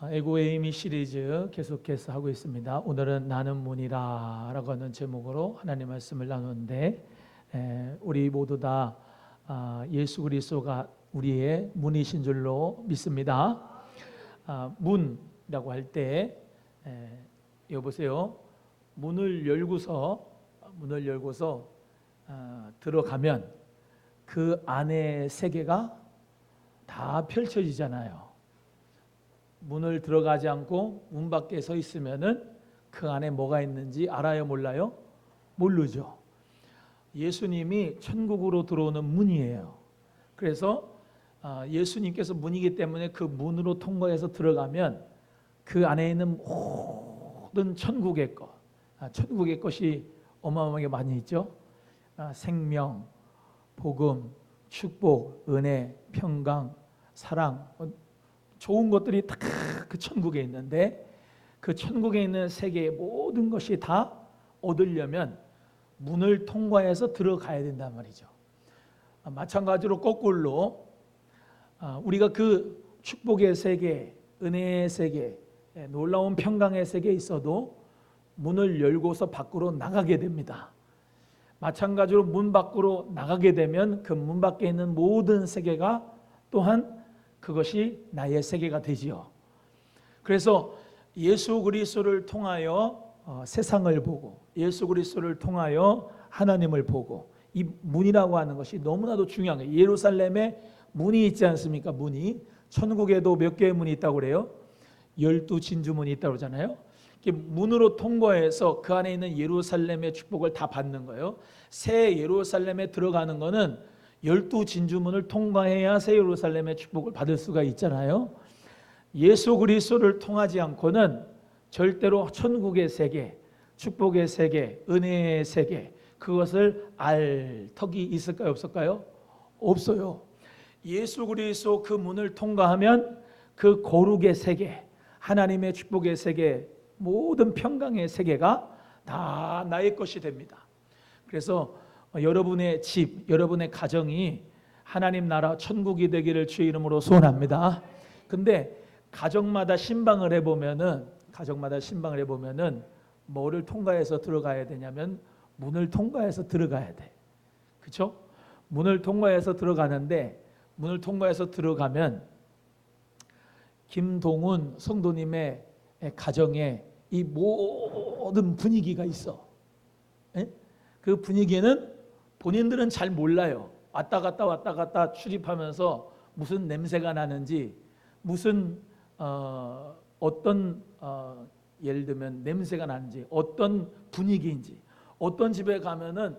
애고의 힘이 시리즈 계속해서 하고 있습니다. 오늘은 나는 문이라 라고 하는 제목으로 하나님 말씀을 나누는데, 우리 모두 다 예수 그리스도가 우리의 문이신 줄로 믿습니다. 문이라고 할 때 여보세요, 문을 열고서 들어가면 그 안의 세계가 다 펼쳐지잖아요. 문을 들어가지 않고 문 밖에 서 있으면은 그 안에 뭐가 있는지 알아요, 몰라요? 모르죠. 예수님이 천국으로 들어오는 문이에요. 그래서 예수님께서 문이기 때문에 그 문으로 통과해서 들어가면 그 안에 있는 모든 천국의 것이 어마어마하게 많이 있죠. 생명, 복음, 축복, 은혜, 평강, 사랑, 좋은 것들이 다 그 천국에 있는데, 그 천국에 있는 세계의 모든 것이 다 얻으려면 문을 통과해서 들어가야 된단 말이죠. 마찬가지로 거꾸로 우리가 그 축복의 세계, 은혜의 세계, 놀라운 평강의 세계에 있어도 문을 열고서 밖으로 나가게 됩니다. 마찬가지로 문 밖으로 나가게 되면 그 문 밖에 있는 모든 세계가 또한 그것이 나의 세계가 되지요. 그래서 예수 그리스도를 통하여 세상을 보고, 예수 그리스도를 통하여 하나님을 보고, 이 문이라고 하는 것이 너무나도 중요한 거예요. 예루살렘에 문이 있지 않습니까? 문이. 천국에도 몇 개의 문이 있다고 그래요? 12진주문이 있다고 그러잖아요. 문으로 통과해서 그 안에 있는 예루살렘의 축복을 다 받는 거예요. 새 예루살렘에 들어가는 거는 12진주문을 통과해야 새 예루살렘의 축복을 받을 수가 있잖아요. 예수 그리스도를 통하지 않고는 절대로 천국의 세계, 축복의 세계, 은혜의 세계, 그것을 알 턱이 있을까요, 없을까요? 없어요. 예수 그리스도 그 문을 통과하면 그 거룩의 세계, 하나님의 축복의 세계, 모든 평강의 세계가 다 나의 것이 됩니다. 그래서 여러분의 집, 여러분의 가정이 하나님 나라 천국이 되기를 주의 이름으로 소원합니다. 근데 가정마다 신방을 해보면은 뭐를 통과해서 들어가야 되냐면 문을 통과해서 들어가야 돼. 그렇죠? 문을 통과해서 들어가는데, 문을 통과해서 들어가면 김동훈 성도님의 가정에 이 모든 분위기가 있어. 그 분위기는 본인들은 잘 몰라요. 왔다 갔다 출입하면서 무슨 냄새가 나는지, 무슨 어떤 예를 들면 냄새가 나는지, 어떤 분위기인지, 어떤 집에 가면은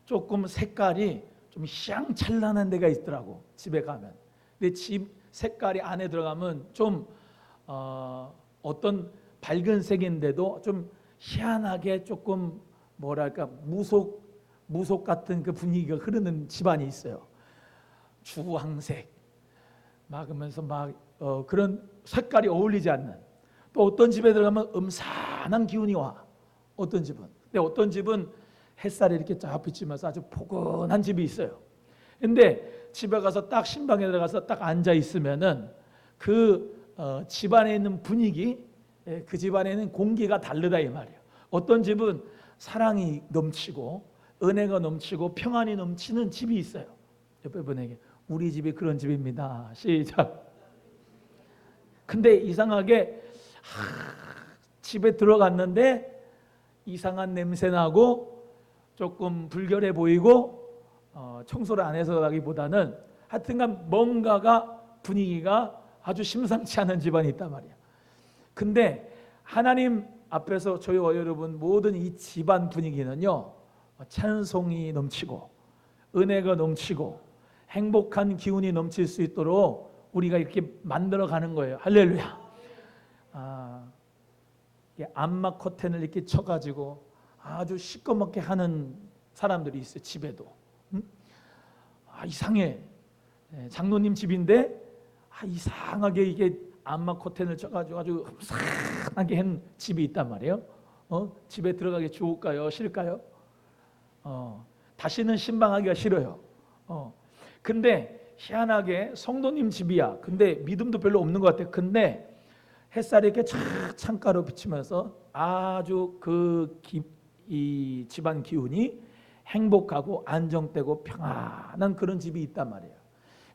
조금 색깔이 좀 희양찬란한 데가 있더라고. 집에 가면. 근데 집 색깔이 안에 들어가면 좀 어떤 밝은 색인데도 좀 희한하게 조금 뭐랄까 무속 같은 그 분위기가 흐르는 집안이 있어요. 주황색 막 그러면서 그런 색깔이 어울리지 않는. 또 어떤 집에 들어가면 음산한 기운이 와. 어떤 집은. 근데 어떤 집은 햇살이 이렇게 쫙 비치면서 아주 포근한 집이 있어요. 근데 집에 가서 딱 신방에 들어가서 딱 앉아 있으면은 그 집안에 있는 분위기, 그 집안에 있는 공기가 다르다 이 말이에요. 어떤 집은 사랑이 넘치고 은혜가 넘치고 평안이 넘치는 집이 있어요. 옆에 분에게 우리 집이 그런 집입니다. 시작. 근데 이상하게 집에 들어갔는데 이상한 냄새 나고 조금 불결해 보이고 청소를 안 해서라기보다는 하여튼간 뭔가가 분위기가 아주 심상치 않은 집안이 있단 말이야. 근데 하나님 앞에서 저희와 여러분 모든 이 집안 분위기는요, 찬송이 넘치고 은혜가 넘치고 행복한 기운이 넘칠 수 있도록 우리가 이렇게 만들어가는 거예요. 할렐루야. 암막 커튼을 이렇게 쳐가지고 아주 시꺼멓게 하는 사람들이 있어요. 집에도. 이상해. 장로님 집인데 이상하게 이게 암막 커튼을 쳐가지고 아주 흠산하게 한 집이 있단 말이에요. 집에 들어가기 좋을까요? 싫을까요? 다시는 신방하기가 싫어요. 근데 희한하게 성도님 집이야. 근데 믿음도 별로 없는 것 같아. 근데 햇살이 이렇게 착 창가로 비치면서 아주 이 집안 기운이 행복하고 안정되고 평안한 그런 집이 있단 말이에요.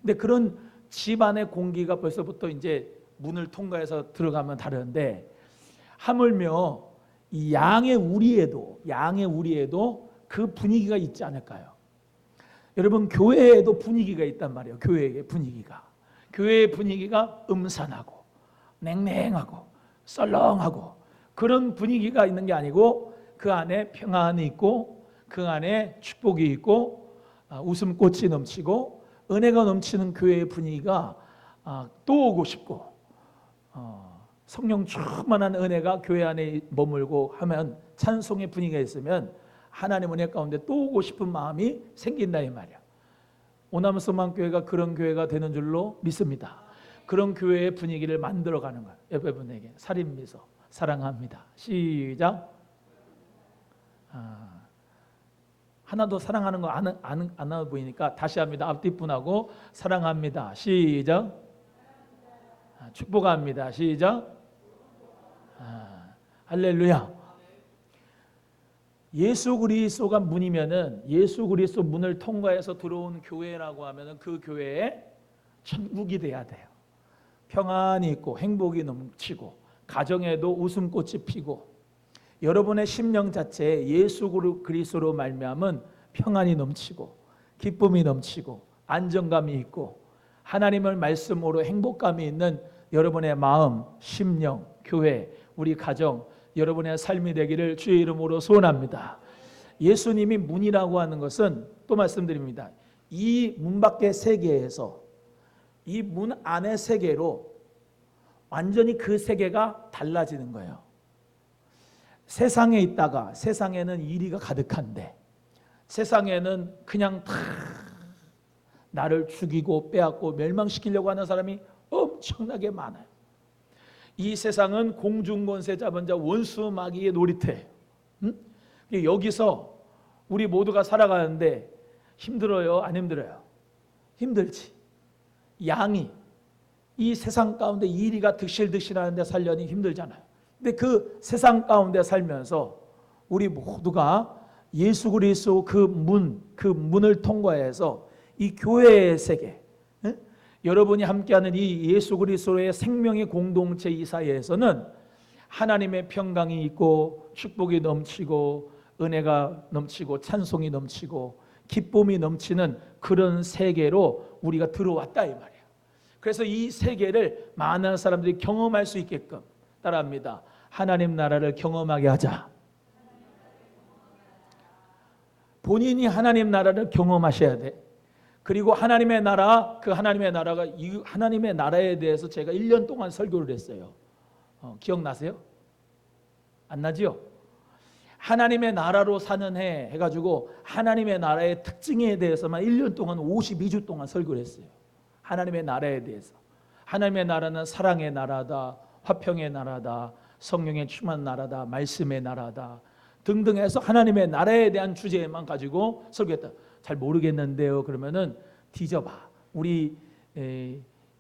근데 그런 집안의 공기가 벌써부터 이제 문을 통과해서 들어가면 다른데, 하물며 이 양의 우리에도 그 분위기가 있지 않을까요? 여러분, 교회에도 분위기가 있단 말이에요. 교회의 분위기가 음산하고 냉랭하고 썰렁하고 그런 분위기가 있는 게 아니고, 그 안에 평안이 있고 그 안에 축복이 있고 웃음꽃이 넘치고 은혜가 넘치는 교회의 분위기가 또 오고 싶고, 성령 충만한 은혜가 교회 안에 머물고 하면, 찬송의 분위기가 있으면 하나님 은혜 가운데 또 오고 싶은 마음이 생긴다 이 말이야. 오나무 소망교회가 그런 교회가 되는 줄로 믿습니다. 그런 교회의 분위기를 만들어가는 거예요. 옆에 분에게 살인미소 사랑합니다. 시작. 하나도 사랑하는 거 안 나와 보이니까 다시 합니다. 앞뒤 분하고 사랑합니다. 시작. 축복합니다. 시작. 할렐루야. 예수 그리스도가 문이면은, 예수 그리스도 문을 통과해서 들어온 교회라고 하면은 그 교회에 천국이 돼야 돼요. 평안이 있고 행복이 넘치고 가정에도 웃음꽃이 피고, 여러분의 심령 자체에 예수 그리스도로 말미암은 평안이 넘치고 기쁨이 넘치고 안정감이 있고 하나님의 말씀으로 행복감이 있는 여러분의 마음, 심령, 교회, 우리 가정, 여러분의 삶이 되기를 주의 이름으로 소원합니다. 예수님이 문이라고 하는 것은, 또 말씀드립니다, 이 문 밖의 세계에서 이 문 안의 세계로 완전히 그 세계가 달라지는 거예요. 세상에 있다가, 세상에는 이리가 가득한데, 세상에는 그냥 다 나를 죽이고 빼앗고 멸망시키려고 하는 사람이 엄청나게 많아요. 이 세상은 공중권세 잡은 자 원수 마귀의 놀이터예요. 여기서 우리 모두가 살아가는데 힘들어요? 안 힘들어요? 힘들지. 양이 이 세상 가운데 이리가 득실득실하는데 살려니 힘들잖아요. 근데 그 세상 가운데 살면서 우리 모두가 예수 그리스도 그 문을 통과해서 이 교회의 세계, 여러분이 함께하는 이 예수 그리스도의 생명의 공동체 이 사이에서는 하나님의 평강이 있고 축복이 넘치고 은혜가 넘치고 찬송이 넘치고 기쁨이 넘치는 그런 세계로 우리가 들어왔다 이 말이에요. 그래서 이 세계를 많은 사람들이 경험할 수 있게끔, 따라합니다, 하나님 나라를 경험하게 하자. 본인이 하나님 나라를 경험하셔야 돼. 그리고 하나님의 나라, 그 하나님의 나라가, 이 하나님의 나라에 대해서 제가 1년 동안 설교를 했어요. 기억나세요? 안 나지요? 하나님의 나라로 사는 해 해가지고 하나님의 나라의 특징에 대해서만 1년 동안 52주 동안 설교를 했어요. 하나님의 나라에 대해서. 하나님의 나라는 사랑의 나라다, 화평의 나라다, 성령의 충만한 나라다, 말씀의 나라다 등등 해서 하나님의 나라에 대한 주제만 가지고 설교했다. 잘 모르겠는데요. 그러면은 뒤져봐. 우리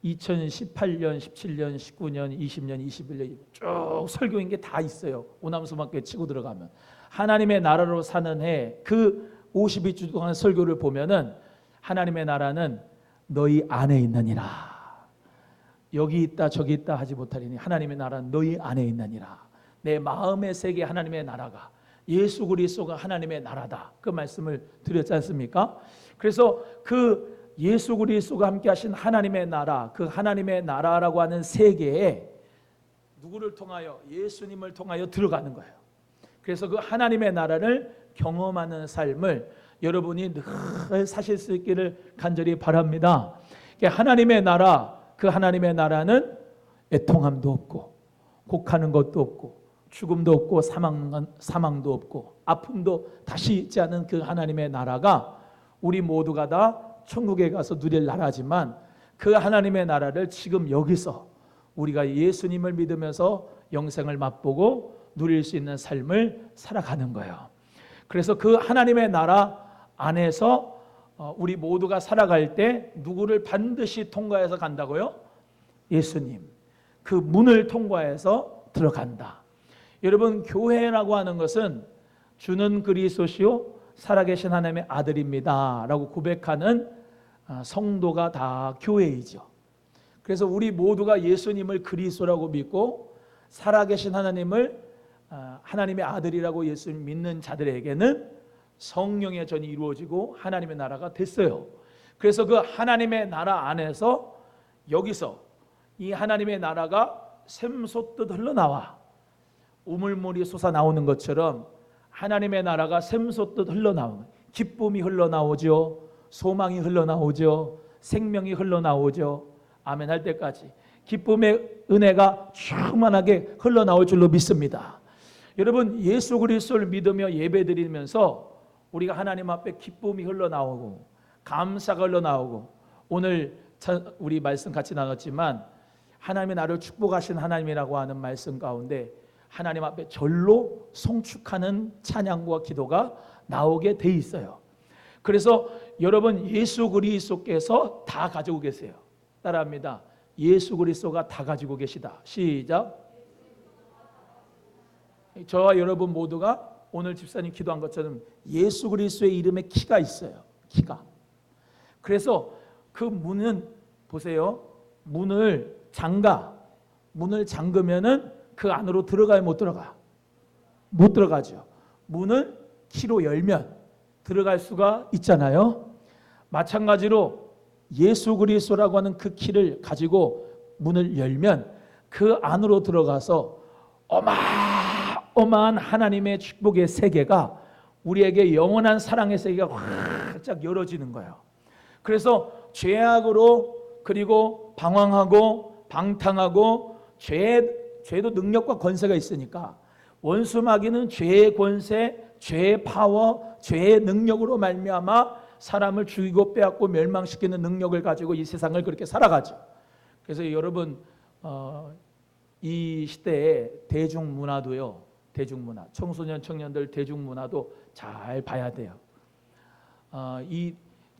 2018년, 17년, 19년, 20년, 21년 쭉 설교인 게 다 있어요. 오남수만교회 치고 들어가면 하나님의 나라로 사는 해 그 52주 동안 설교를 보면은 하나님의 나라는 너희 안에 있느니라. 여기 있다 저기 있다 하지 못하리니 하나님의 나라는 너희 안에 있느니라. 내 마음의 세계 하나님의 나라가, 예수 그리스도가 하나님의 나라다. 그 말씀을 드렸지 않습니까? 그래서 그 예수 그리스도가 함께 하신 하나님의 나라, 그 하나님의 나라라고 하는 세계에 누구를 통하여? 예수님을 통하여 들어가는 거예요. 그래서 그 하나님의 나라를 경험하는 삶을 여러분이 늘 사실 수 있기를 간절히 바랍니다. 하나님의 나라, 그 하나님의 나라는 애통함도 없고 곡하는 것도 없고 죽음도 없고 사망도 없고 아픔도 다시 있지 않은 그 하나님의 나라가 우리 모두가 다 천국에 가서 누릴 나라지만, 그 하나님의 나라를 지금 여기서 우리가 예수님을 믿으면서 영생을 맛보고 누릴 수 있는 삶을 살아가는 거예요. 그래서 그 하나님의 나라 안에서 우리 모두가 살아갈 때 누구를 반드시 통과해서 간다고요? 예수님. 그 문을 통과해서 들어간다. 여러분, 교회라고 하는 것은 주는 그리스도시요 살아계신 하나님의 아들입니다 라고 고백하는 성도가 다 교회이죠. 그래서 우리 모두가 예수님을 그리스도라고 믿고 살아계신 하나님을 하나님의 아들이라고 예수님 믿는 자들에게는 성령의 전이 이루어지고 하나님의 나라가 됐어요. 그래서 그 하나님의 나라 안에서 여기서 이 하나님의 나라가 샘솟듯 흘러나와 우물물이 솟아나오는 것처럼 하나님의 나라가 샘솟듯 흘러나오는, 기쁨이 흘러나오죠, 소망이 흘러나오죠, 생명이 흘러나오죠. 아멘 할 때까지 기쁨의 은혜가 충만하게 흘러나올 줄로 믿습니다. 여러분, 예수 그리스도를 믿으며 예배드리면서 우리가 하나님 앞에 기쁨이 흘러나오고 감사가 흘러나오고, 오늘 우리 말씀 같이 나눴지만 하나님이 나를 축복하신 하나님이라고 하는 말씀 가운데 하나님 앞에 절로 송축하는 찬양과 기도가 나오게 돼 있어요. 그래서 여러분, 예수 그리스도께서 다 가지고 계세요. 따라합니다. 예수 그리스도가 다 가지고 계시다. 시작. 저와 여러분 모두가 오늘 집사님 기도한 것처럼 예수 그리스도의 이름에 키가 있어요. 키가. 그래서 그 문은 보세요. 문을 잠그면은 그 안으로 들어가야 못 들어가. 못 들어가죠. 문을 키로 열면 들어갈 수가 있잖아요. 마찬가지로 예수 그리스도라고 하는 그 키를 가지고 문을 열면 그 안으로 들어가서 어마어마한 하나님의 축복의 세계가, 우리에게 영원한 사랑의 세계가 활짝 열어지는 거예요. 그래서 죄악으로, 그리고 방황하고 방탕하고 죄도 능력과 권세가 있으니까 원수 마귀는 죄의 권세, 죄의 파워, 죄의 능력으로 말미암아 사람을 죽이고 빼앗고 멸망시키는 능력을 가지고 이 세상을 그렇게 살아가죠. 그래서 여러분, 이 시대에 대중문화도요, 대중문화, 청소년 청년들 대중문화도 잘 봐야 돼요. 이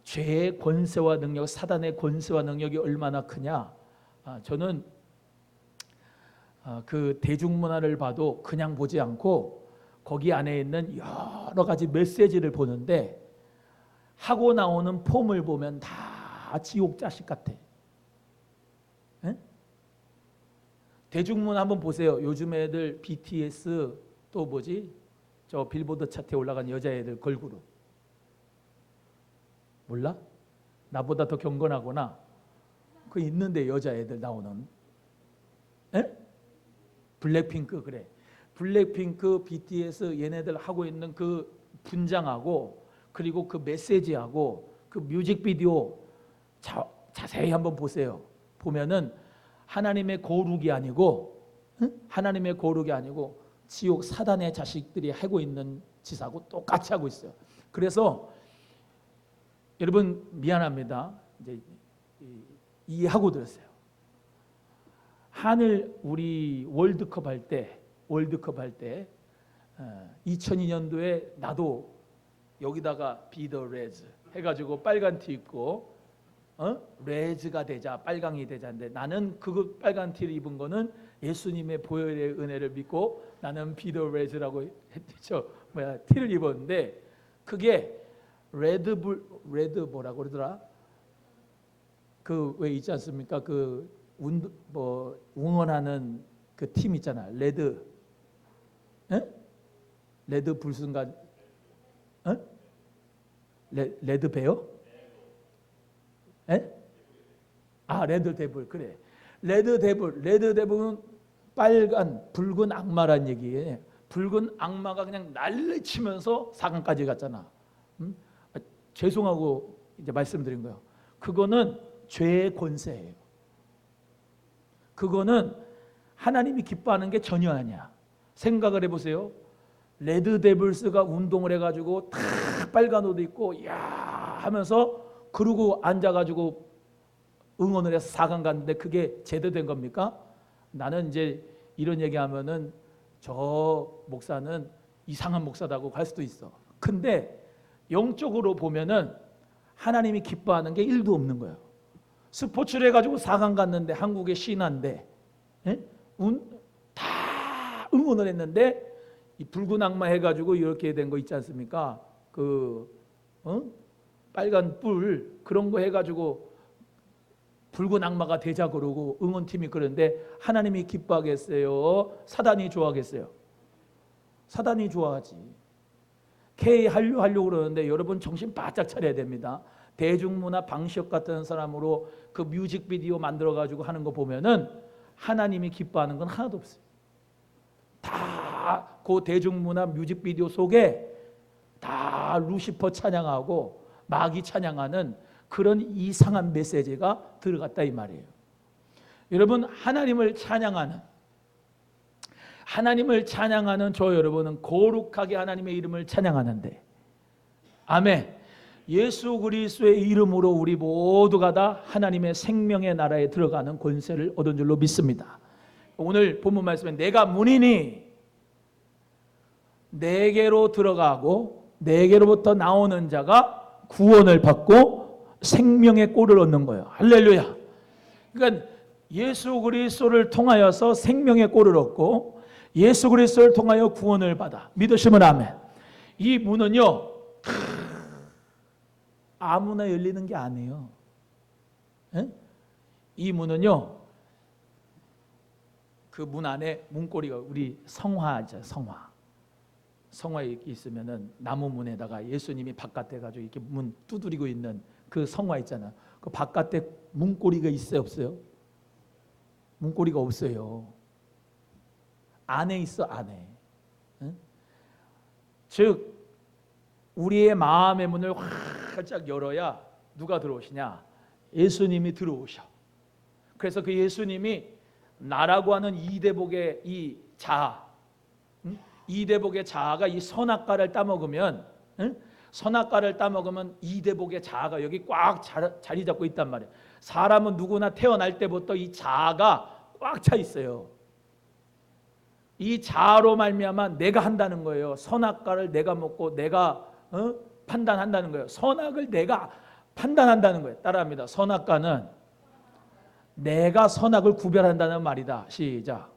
죄의 권세와 능력, 사단의 권세와 능력이 얼마나 크냐. 저는 그 대중문화를 봐도 그냥 보지 않고 거기 안에 있는 여러 가지 메시지를 보는데, 하고 나오는 폼을 보면 다 지옥 자식 같아. 에? 대중문화 한번 보세요. 요즘 애들 BTS, 또 뭐지? 저 빌보드 차트에 올라간 여자애들 걸그룹. 몰라? 나보다 더 경건하거나. 그 있는데 여자애들 나오는. 에? 블랙핑크. 그래. 블랙핑크, BTS 얘네들 하고 있는 그 분장하고, 그리고 그 메시지하고 그 뮤직비디오 자세히 한번 보세요. 보면은 하나님의 거룩이 아니고, 하나님의 거룩이 아니고 지옥 사단의 자식들이 하고 있는 짓하고 똑같이 하고 있어요. 그래서 여러분 미안합니다. 이제 이해하고 들었어요. 하늘 우리 월드컵 할 때 2002년도에 나도 여기다가 비더 레즈 해가지고 빨간 티 입고 레즈가 되자, 빨강이 되자인데, 나는 그 빨간 티를 입은 거는 예수님의 보혈의 은혜를 믿고 나는 비더 레즈라고 했죠. 티를 입었는데, 그게 레드 뭐라고 그러더라? 그 왜 있지 않습니까? 그 응원하는 그 팀 있잖아. 레드 불순간, 레드 베어? 레드 데블. 그래. 레드 데블은 붉은 악마란 얘기예요. 붉은 악마가 그냥 난리 치면서 사강까지 갔잖아. 죄송하고 이제 말씀드린 거예요. 그거는 죄의 권세예요. 그거는 하나님이 기뻐하는 게 전혀 아니야. 생각을 해보세요. 레드 데블스가 운동을 해가지고 다 빨간 옷 입고 야 하면서 그러고 앉아가지고 응원을 해서 4강 갔는데 그게 제대로 된 겁니까? 나는 이제 이런 얘기하면은 저 목사는 이상한 목사다고 할 수도 있어. 근데 영적으로 보면은 하나님이 기뻐하는 게 1도 없는 거예요. 스포츠를 해가지고 4강 갔는데 한국의 신화인데, 예? 다 응원을 했는데 이 붉은 악마 해가지고 이렇게 된 거 있지 않습니까? 빨간 뿔 그런 거 해가지고 붉은 악마가 되자 그러고 응원팀이 그런데 하나님이 기뻐하겠어요? 사단이 좋아하겠어요? 사단이 좋아하지. K 하려고 그러는데 여러분 정신 바짝 차려야 됩니다. 대중문화 방시혁 같은 사람으로 그 뮤직비디오 만들어가지고 하는 거 보면은 하나님이 기뻐하는 건 하나도 없어요. 다 그 대중문화 뮤직비디오 속에 다 루시퍼 찬양하고 마귀 찬양하는 그런 이상한 메시지가 들어갔다 이 말이에요. 여러분 하나님을 찬양하는 저 여러분은 거룩하게 하나님의 이름을 찬양하는데 아멘. 예수 그리스도의 이름으로 우리 모두가 다 하나님의 생명의 나라에 들어가는 권세를 얻은 줄로 믿습니다. 오늘 본문 말씀에 내가 문이니 내게로 들어가고 내게로부터 나오는 자가 구원을 받고 생명의 꼴을 얻는 거예요. 할렐루야. 그러니까 예수 그리스도를 통하여서 생명의 꼴을 얻고 예수 그리스도를 통하여 구원을 받아 믿으시면 아멘. 이 문은요 아무나 열리는 게 아니에요. 에? 이 문은요 그 문 안에 문고리가 우리 성화죠. 성화에 있으면은 나무 문에다가 예수님이 바깥에 가지고 이렇게 문 두드리고 있는 그 성화 있잖아. 그 바깥에 문고리가 있어요, 없어요? 문고리가 없어요. 안에 있어, 안에. 응? 즉 우리의 마음의 문을 활짝 열어야 누가 들어오시냐? 예수님이 들어오셔. 그래서 그 예수님이 나라고 하는 이대복의 이 자아, 이대복의 자아가 이 선악과를 따먹으면 선악과를 따먹으면 이대복의 자아가 여기 꽉 자리 잡고 있단 말이에요. 사람은 누구나 태어날 때부터 이 자아가 꽉 차 있어요. 이 자아로 말미암아 내가 한다는 거예요. 선악과를 내가 먹고 내가 판단한다는 거예요. 선악을 내가 판단한다는 거예요. 따라합니다. 선악과는 내가 선악을 구별한다는 말이다. 시작.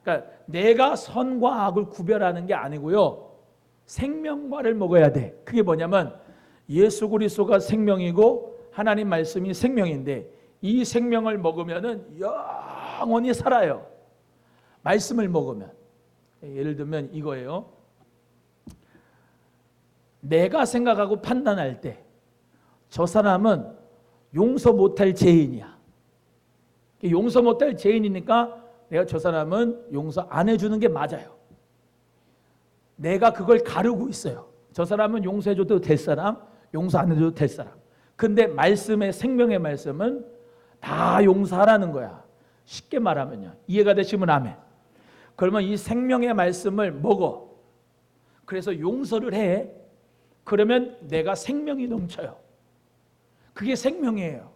그러니까 내가 선과 악을 구별하는 게 아니고요. 생명과를 먹어야 돼. 그게 뭐냐면 예수 그리스도가 생명이고 하나님 말씀이 생명인데 이 생명을 먹으면은 영원히 살아요. 말씀을 먹으면. 예를 들면 이거예요. 내가 생각하고 판단할 때 저 사람은 용서 못할 죄인이야. 용서 못할 죄인이니까 내가 저 사람은 용서 안 해주는 게 맞아요. 내가 그걸 가르고 있어요. 저 사람은 용서해줘도 될 사람, 용서 안 해줘도 될 사람. 근데 말씀의 생명의 말씀은 다 용서하라는 거야. 쉽게 말하면요. 이해가 되시면 아멘. 그러면 이 생명의 말씀을 먹어. 그래서 용서를 해. 그러면 내가 생명이 넘쳐요. 그게 생명이에요.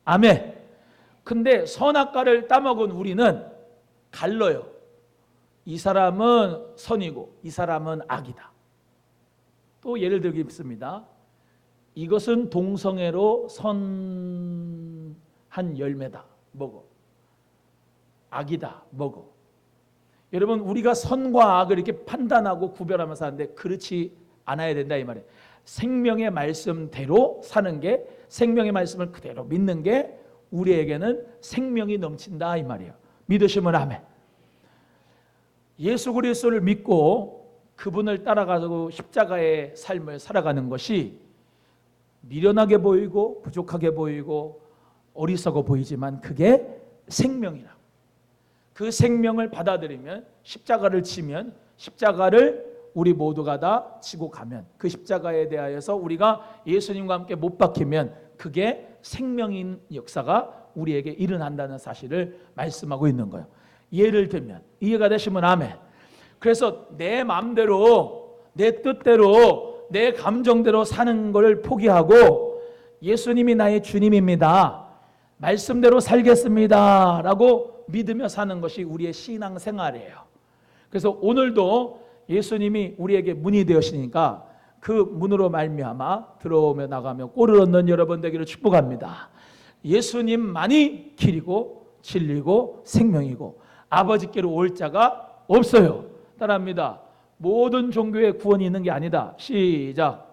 아멘. 근데 선악과를 따먹은 우리는 갈라요. 이 사람은 선이고 이 사람은 악이다. 또 예를 들겠습니다. 이것은 동성애로 선한 열매다. 먹어. 악이다. 먹어. 여러분 우리가 선과 악을 이렇게 판단하고 구별하면서 하는데 그렇지 않아야 된다 이 말이에요. 생명의 말씀대로 사는 게 생명의 말씀을 그대로 믿는 게 우리에게는 생명이 넘친다 이 말이에요. 믿으시면 아멘. 예수 그리스도를 믿고 그분을 따라가고 십자가의 삶을 살아가는 것이 미련하게 보이고 부족하게 보이고 어리석어 보이지만 그게 생명이라고. 그 생명을 받아들이면 십자가를 지면 십자가를 우리 모두가 다 지고 가면 그 십자가에 대하여서 우리가 예수님과 함께 못 박히면 그게 생명인 역사가 우리에게 일어난다는 사실을 말씀하고 있는 거예요. 예를 들면 이해가 되시면 아멘. 그래서 내 마음대로 내 뜻대로 내 감정대로 사는 걸 포기하고 예수님이 나의 주님입니다. 말씀대로 살겠습니다. 라고 믿으며 사는 것이 우리의 신앙생활이에요. 그래서 오늘도 예수님이 우리에게 문이 되었으니까 그 문으로 말미암아 들어오며 나가며 꼴을 얻는 여러분 되기를 축복합니다. 예수님만이 길이고 진리고 생명이고 아버지께로 올 자가 없어요. 따라합니다. 모든 종교에 구원이 있는 게 아니다. 시작.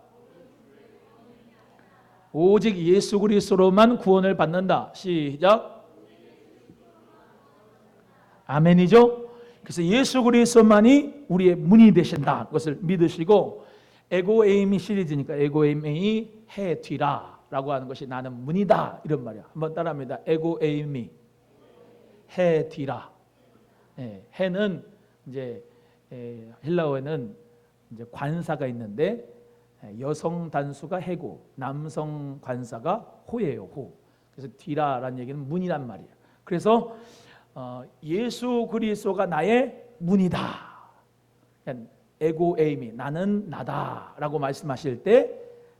오직 예수 그리스도로만 구원을 받는다. 시작. 아멘이죠. 그래서 예수 그리스도만이 우리의 문이 되신다. 그것을 믿으시고 에고에이미 시리즈니까 에고에이미 해 뒤라 라고 하는 것이 나는 문이다 이런 말이야. 한번 따라합니다. 에고에이미 해 뒤라. 해는 이제 헬라어에는 이제 관사가 있는데 여성 단수가 해고 남성 관사가 호예요. 호. 그래서 뒤라라는 얘기는 문이란 말이에요. 그래서 예수 그리스도가 나의 문이다. 에고에이미 나는 나다라고 말씀하실 때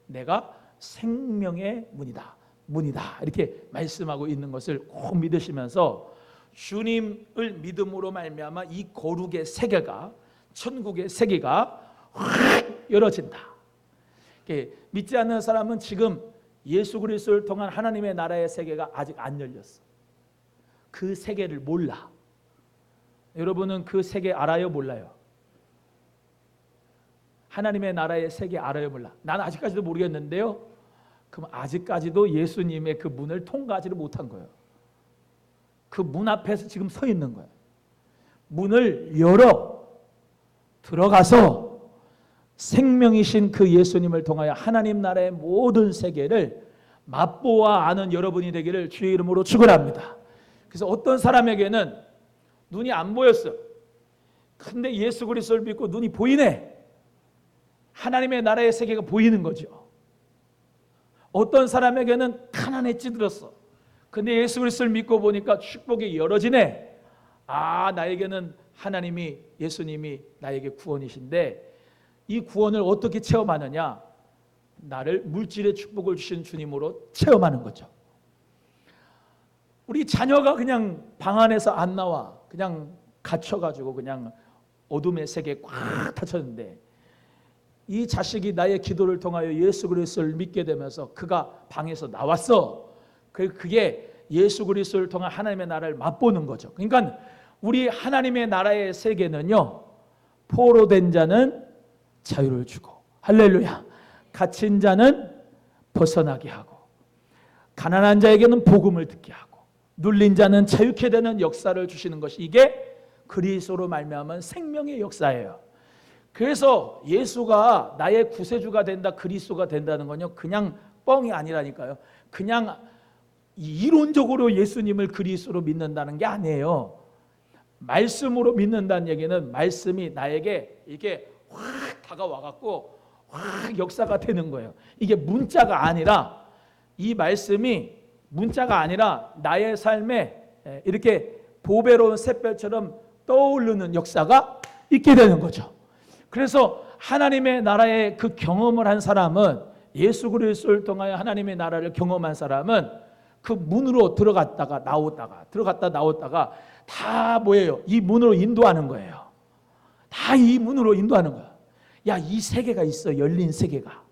내가 생명의 문이다 이렇게 말씀하고 있는 것을 꼭 믿으시면서 주님을 믿음으로 말미암아 이 거룩의 세계가 천국의 세계가 확 열어진다. 믿지 않는 사람은 지금 예수 그리스도를 통한 하나님의 나라의 세계가 아직 안 열렸어. 그 세계를 몰라. 여러분은 그 세계 알아요, 몰라요? 하나님의 나라의 세계 알아요, 몰라? 나는 아직까지도 모르겠는데요. 그럼 아직까지도 예수님의 그 문을 통과하지를 못한 거예요. 그 문 앞에서 지금 서 있는 거예요. 문을 열어 들어가서 생명이신 그 예수님을 통하여 하나님 나라의 모든 세계를 맛보아 아는 여러분이 되기를 주의 이름으로 축원합니다. 그래서 어떤 사람에게는 눈이 안 보였어. 근데 예수 그리스도를 믿고 눈이 보이네. 하나님의 나라의 세계가 보이는 거죠. 어떤 사람에게는 가난에 찌들었어. 근데 예수 그리스도를 믿고 보니까 축복이 열어지네. 아, 나에게는 하나님이 예수님이 나에게 구원이신데 이 구원을 어떻게 체험하느냐? 나를 물질의 축복을 주신 주님으로 체험하는 거죠. 우리 자녀가 그냥 방 안에서 안 나와. 그냥 갇혀가지고 그냥 어둠의 세계에 꽉 닫혔는데 이 자식이 나의 기도를 통하여 예수 그리스도를 믿게 되면서 그가 방에서 나왔어. 그게 예수 그리스도를 통한 하나님의 나라를 맛보는 거죠. 그러니까 우리 하나님의 나라의 세계는요, 포로된 자는 자유를 주고, 할렐루야, 갇힌 자는 벗어나게 하고, 가난한 자에게는 복음을 듣게 하고, 눌린 자는 자유케 되는 역사를 주시는 것이 이게 그리스도로 말미암은 생명의 역사예요. 그래서 예수가 나의 구세주가 된다, 그리스도가 된다는 건요, 그냥 뻥이 아니라니까요. 그냥 이론적으로 예수님을 그리스도로 믿는다는 게 아니에요. 말씀으로 믿는다는 얘기는 말씀이 나에게 이게 확 다가와갖고 확 역사가 되는 거예요. 이게 문자가 아니라, 이 말씀이 문자가 아니라 나의 삶에 이렇게 보배로운 샛별처럼 떠오르는 역사가 있게 되는 거죠. 그래서 하나님의 나라의 그 경험을 한 사람은, 예수 그리스도를 통하여 하나님의 나라를 경험한 사람은 그 문으로 들어갔다가 나오다가 들어갔다 나오다가 다 뭐예요? 이 문으로 인도하는 거예요. 다 이 문으로 인도하는 거야. 야, 이 세계가 있어. 열린 세계가.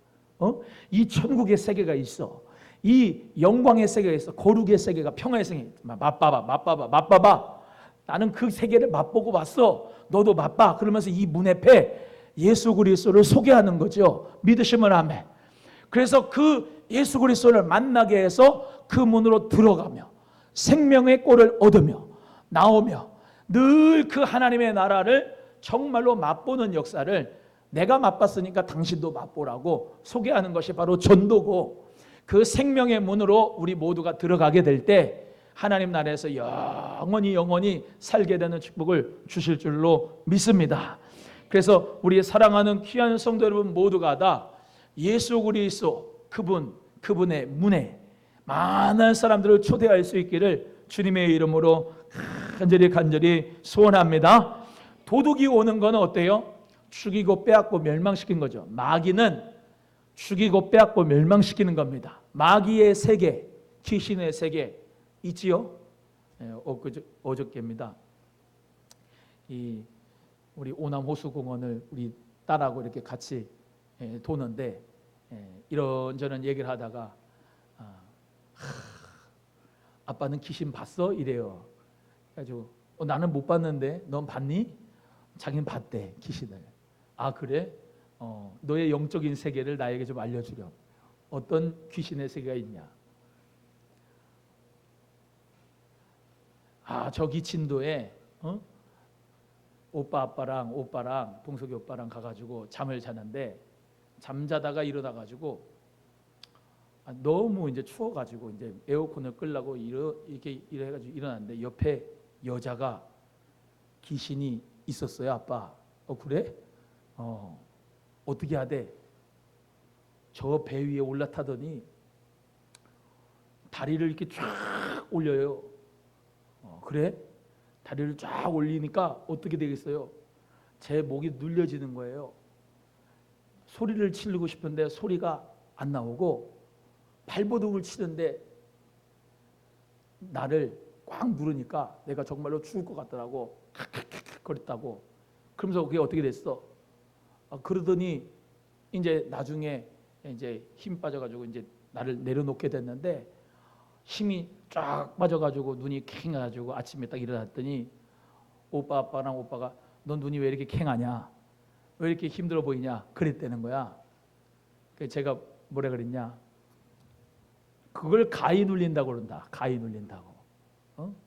이 천국의 세계가 있어. 이 영광의 세계가 있어. 거룩의 세계가, 평화의 세계. 맛봐봐. 나는 그 세계를 맛보고 왔어. 너도 맛봐. 그러면서 이 문 앞에 예수 그리스도를 소개하는 거죠. 믿으시면 아멘. 그래서 그 예수 그리스도를 만나게 해서 그 문으로 들어가며 생명의 꼴을 얻으며 나오며 늘 그 하나님의 나라를 정말로 맛보는 역사를 내가 맛봤으니까 당신도 맛보라고 소개하는 것이 바로 전도고, 그 생명의 문으로 우리 모두가 들어가게 될 때 하나님 나라에서 영원히 살게 되는 축복을 주실 줄로 믿습니다. 그래서 우리 사랑하는 귀한 성도 여러분 모두가 다 예수 그리스도 그분의 문에 많은 사람들을 초대할 수 있기를 주님의 이름으로 간절히 소원합니다. 도둑이 오는 건 어때요? 죽이고 빼앗고 멸망시킨 거죠. 마귀는 죽이고 빼앗고 멸망시키는 겁니다. 마귀의 세계, 귀신의 세계 있지요? 어저께입니다. 우리 오남 호수공원을 우리 딸하고 이렇게 같이 도는데 이런저런 얘기를 하다가 아빠는 귀신 봤어? 이래요. 그래가지고 나는 못 봤는데 넌 봤니? 자기는 봤대, 귀신을. 아 그래? 너의 영적인 세계를 나에게 좀 알려주렴. 어떤 귀신의 세계가 있냐? 아 저기 진도에 오빠랑 동석이 오빠랑 가가지고 잠을 자는데 잠자다가 일어나가지고 너무 이제 추워가지고 이제 에어컨을 끌려고 이렇게 해가지고 일어났는데 옆에 여자가 귀신이 있었어요. 아빠. 그래? 어떻게 하대? 저 배 위에 올라타더니 다리를 이렇게 쫙 올려요. 그래? 다리를 쫙 올리니까 어떻게 되겠어요? 제 목이 눌려지는 거예요. 소리를 치르고 싶은데 소리가 안 나오고 발버둥을 치는데 나를 꽉 누르니까 내가 정말로 죽을 것 같더라고. 칵칵칵 거렸다고. 그러면서 그게 어떻게 됐어? 그러더니 이제 나중에 이제 힘 빠져가지고 이제 나를 내려놓게 됐는데 힘이 쫙 빠져가지고 눈이 캥해가지고 아침에 딱 일어났더니 아빠랑 오빠가 넌 눈이 왜 이렇게 캥하냐? 왜 이렇게 힘들어 보이냐? 그랬다는 거야. 그래서 제가 뭐라 그랬냐? 그걸 가위 눌린다고 그런다. 가위 눌린다고.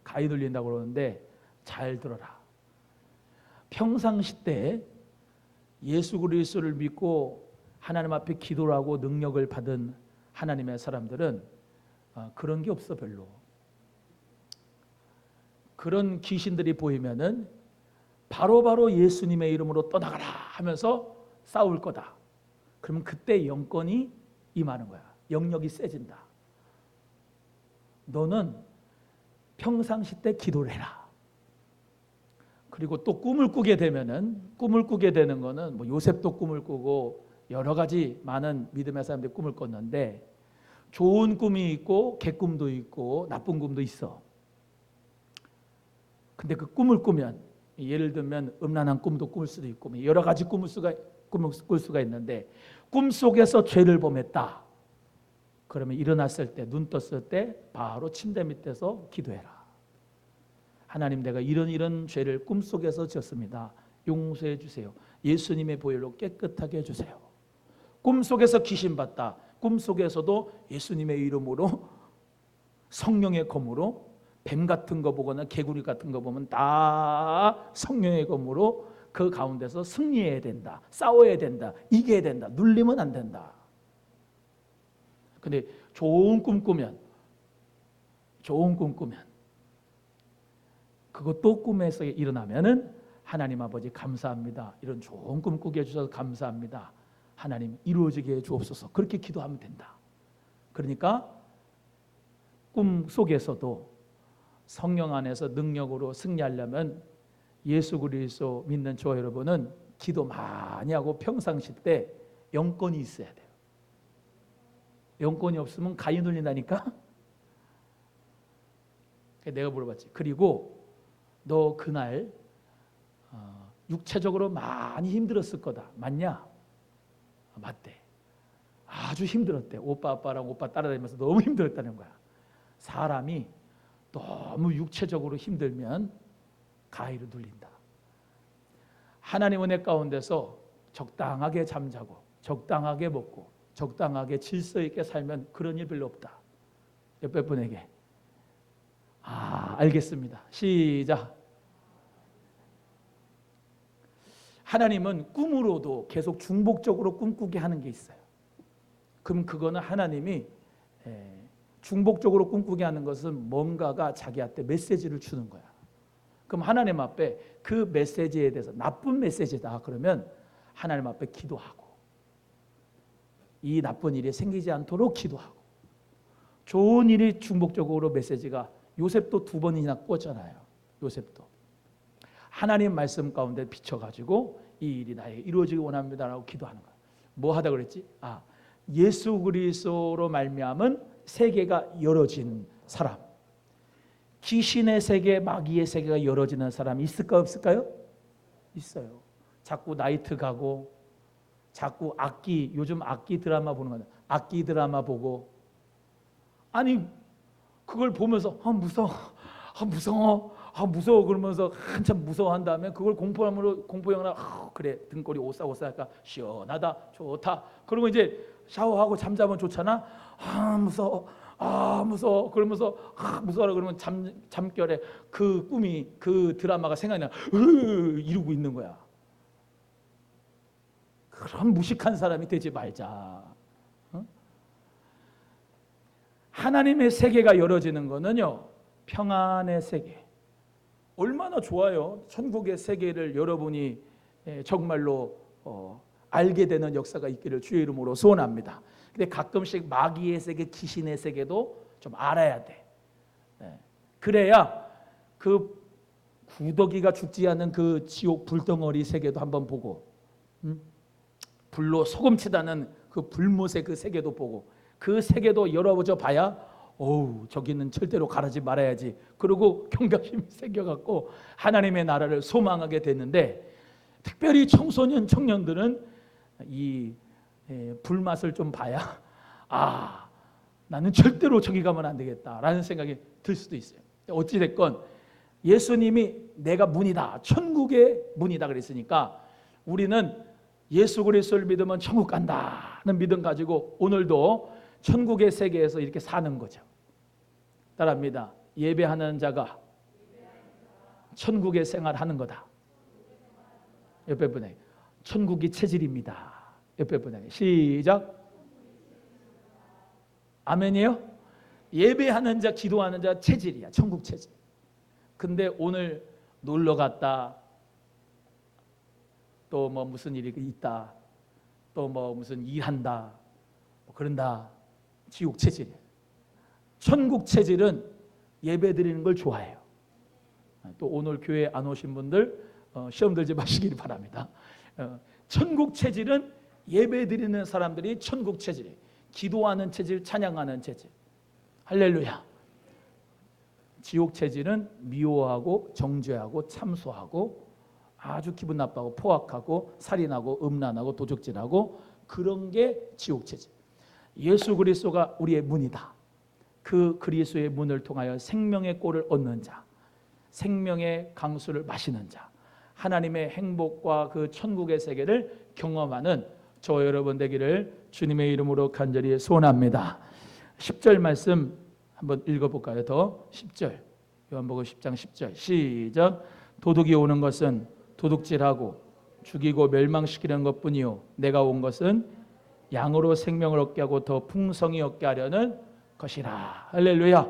가위 눌린다고 그러는데 잘 들어라. 평상시 때 예수 그리스도를 믿고 하나님 앞에 기도를 하고 능력을 받은 하나님의 사람들은 그런 게 없어 별로. 그런 귀신들이 보이면은 바로바로 예수님의 이름으로 떠나가라 하면서 싸울 거다. 그러면 그때 영권이 임하는 거야. 영역이 세진다. 너는 평상시 때 기도를 해라. 그리고 또 꿈을 꾸게 되면은 꿈을 꾸게 되는 거는 뭐 요셉도 꿈을 꾸고 여러 가지 많은 믿음의 사람들이 꿈을 꿨는데 좋은 꿈이 있고 개꿈도 있고 나쁜 꿈도 있어. 근데 그 꿈을 꾸면 예를 들면 음란한 꿈도 꿀 수도 있고 여러 가지 꿈을 꿀 수가 있는데 꿈속에서 죄를 범했다. 그러면 일어났을 때 눈 떴을 때 바로 침대 밑에서 기도해라. 하나님 내가 이런 죄를 꿈속에서 지었습니다. 용서해 주세요. 예수님의 보혈로 깨끗하게 해주세요. 꿈속에서 귀신 봤다. 꿈속에서도 예수님의 이름으로 성령의 검으로 뱀 같은 거 보거나 개구리 같은 거 보면 다 성령의 검으로 그 가운데서 승리해야 된다. 싸워야 된다. 이겨야 된다. 눌리면 안 된다. 근데 좋은 꿈 꾸면 그것도 꿈에서 일어나면은 하나님 아버지 감사합니다. 이런 좋은 꿈 꾸게 해주셔서 감사합니다. 하나님 이루어지게 해 주옵소서. 그렇게 기도하면 된다. 그러니까 꿈 속에서도 성령 안에서 능력으로 승리하려면 예수 그리스도 믿는 저와 여러분은 기도 많이 하고 평상시 때 영권이 있어야 돼요. 영권이 없으면 가위 눌린다니까. 내가 물어봤지. 그리고 너 그날 육체적으로 많이 힘들었을 거다. 맞냐? 맞대. 아주 힘들었대. 아빠랑 오빠 따라다니면서 너무 힘들었다는 거야. 사람이 너무 육체적으로 힘들면 가위로 눌린다. 하나님 은혜 가운데서 적당하게 잠자고 적당하게 먹고 적당하게 질서 있게 살면 그런 일 별로 없다. 옆에 분에게 알겠습니다. 시작. 하나님은 꿈으로도 계속 중복적으로 꿈꾸게 하는 게 있어요. 그럼 그거는 하나님이 중복적으로 꿈꾸게 하는 것은 뭔가가 자기한테 메시지를 주는 거야. 그럼 하나님 앞에 그 메시지에 대해서 나쁜 메시지다 그러면 하나님 앞에 기도하고 이 나쁜 일이 생기지 않도록 기도하고 좋은 일이 중복적으로 메시지가 요셉도 2번이나 꿨잖아요. 요셉도 하나님 말씀 가운데 비춰가지고 이 일이 나에게 이루어지기 원합니다라고 기도하는 거야. 뭐 하다 그랬지? 예수 그리스도로 말미암은 세계가 열어진 사람, 귀신의 세계, 마귀의 세계가 열어지는 사람이 있을까 없을까요? 있어요. 자꾸 나이트 가고 자꾸 요즘 악기 드라마 보는 거예요. 악기 드라마 보고 아니 그걸 보면서 무서워 무서워 그러면서 한참 무서워한 다음에 그걸 공포영화로 그래 등골이 오싹오싹하니까 시원하다 좋다. 그러고 이제 샤워하고 잠자면 좋잖아. 무서워 그러면서 무서워라 그러면 잠결에 그 꿈이 그 드라마가 생각나 이러고 있는 거야. 그런 무식한 사람이 되지 말자. 하나님의 세계가 열어지는 거는요, 평안의 세계. 얼마나 좋아요. 천국의 세계를 여러분이 정말로 알게 되는 역사가 있기를 주의 이름으로 소원합니다. 근데 가끔씩 마귀의 세계, 귀신의 세계도 좀 알아야 돼. 그래야 그 구더기가 죽지 않는 그 지옥 불덩어리 세계도 한번 보고, 불로 소금치다는 그 불못의 그 세계도 보고, 그 세계도 열어보져 봐야 저기는 절대로 가라지 말아야지. 그리고 경각심이 생겨갖고 하나님의 나라를 소망하게 됐는데, 특별히 청소년 청년들은 이 불맛을 좀 봐야 나는 절대로 저기 가면 안 되겠다라는 생각이 들 수도 있어요. 어찌됐건 예수님이 내가 문이다, 천국의 문이다 그랬으니까 우리는 예수 그리스도를 믿으면 천국 간다는 믿음 가지고 오늘도 천국의 세계에서 이렇게 사는 거죠. 따라합니다. 예배하는 자가 천국의 생활하는 거다. 옆에 분에게 천국이 체질입니다. 옆에 분에게 시작. 아멘이에요? 예배하는 자, 기도하는 자 체질이야. 천국 체질. 근데 오늘 놀러 갔다, 또 뭐 무슨 일이 있다, 또 뭐 무슨 일한다, 그런다. 지옥 체질이에요. 천국 체질은 예배 드리는 걸 좋아해요. 또 오늘 교회 안 오신 분들 시험 들지 마시길 바랍니다. 천국 체질은 예배 드리는 사람들이 천국 체질이에요. 기도하는 체질, 찬양하는 체질. 할렐루야. 지옥 체질은 미워하고 정죄하고 참소하고 아주 기분 나빠하고 포악하고 살인하고 음란하고 도적질하고 그런 게 지옥 체질. 예수 그리스도가 우리의 문이다. 그 그리스도의 문을 통하여 생명의 꼴을 얻는 자, 생명의 강수를 마시는 자, 하나님의 행복과 그 천국의 세계를 경험하는 저 여러분 되기를 주님의 이름으로 간절히 소원합니다. 10절 말씀 한번 읽어볼까요? 더 10절, 요한복음 10장 10절 시작. 도둑이 오는 것은 도둑질하고 죽이고 멸망시키는 것뿐이요 내가 온 것은 양으로 생명을 얻게 하고 더 풍성히 얻게 하려는 것이라. 할렐루야.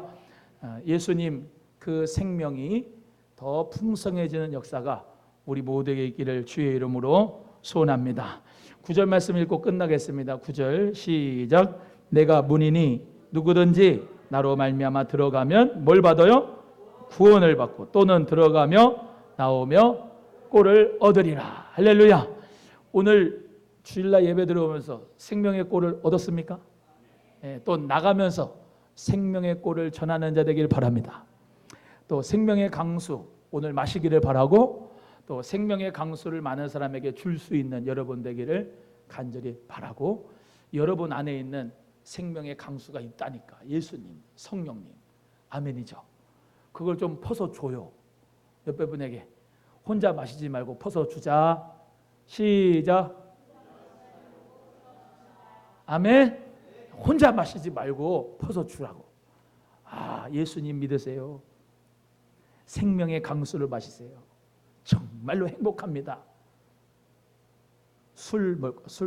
예수님 그 생명이 더 풍성해지는 역사가 우리 모두에게 있기를 주의 이름으로 소원합니다. 9절 말씀 읽고 끝나겠습니다. 9절 시작. 내가 문이니 누구든지 나로 말미암아 들어가면 뭘 받아요? 구원을 받고 또는 들어가며 나오며 꼴을 얻으리라. 할렐루야. 오늘 주일날 예배 들어오면서 생명의 꼴을 얻었습니까? 또 나가면서 생명의 꼴을 전하는 자 되길 바랍니다. 또 생명의 강수 오늘 마시기를 바라고, 또 생명의 강수를 많은 사람에게 줄 수 있는 여러분 되기를 간절히 바라고, 여러분 안에 있는 생명의 강수가 있다니까. 예수님, 성령님. 아멘이죠. 그걸 좀 퍼서 줘요. 옆에 분에게 혼자 마시지 말고 퍼서 주자. 시작. 아멘. 혼자 마시지 말고 퍼서 주라고. 예수님 믿으세요. 생명의 강수를 마시세요. 정말로 행복합니다. 술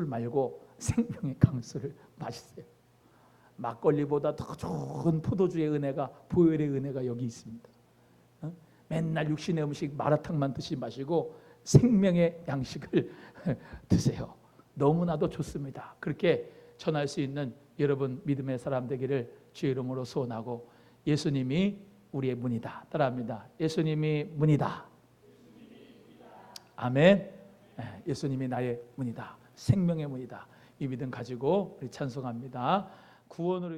말고 생명의 강수를 마시세요. 막걸리보다 더 좋은 포도주의 은혜가, 보혈의 은혜가 여기 있습니다. 맨날 육신의 음식 마라탕만 드시 마시고 생명의 양식을 드세요. 너무나도 좋습니다. 그렇게 전할 수 있는 여러분 믿음의 사람 되기를 주의 이름으로 소원하고, 예수님이 우리의 문이다. 따라합니다. 예수님이 문이다. 아멘. 예수님이 나의 문이다. 생명의 문이다. 이 믿음 가지고 우리 찬송합니다. 구원으로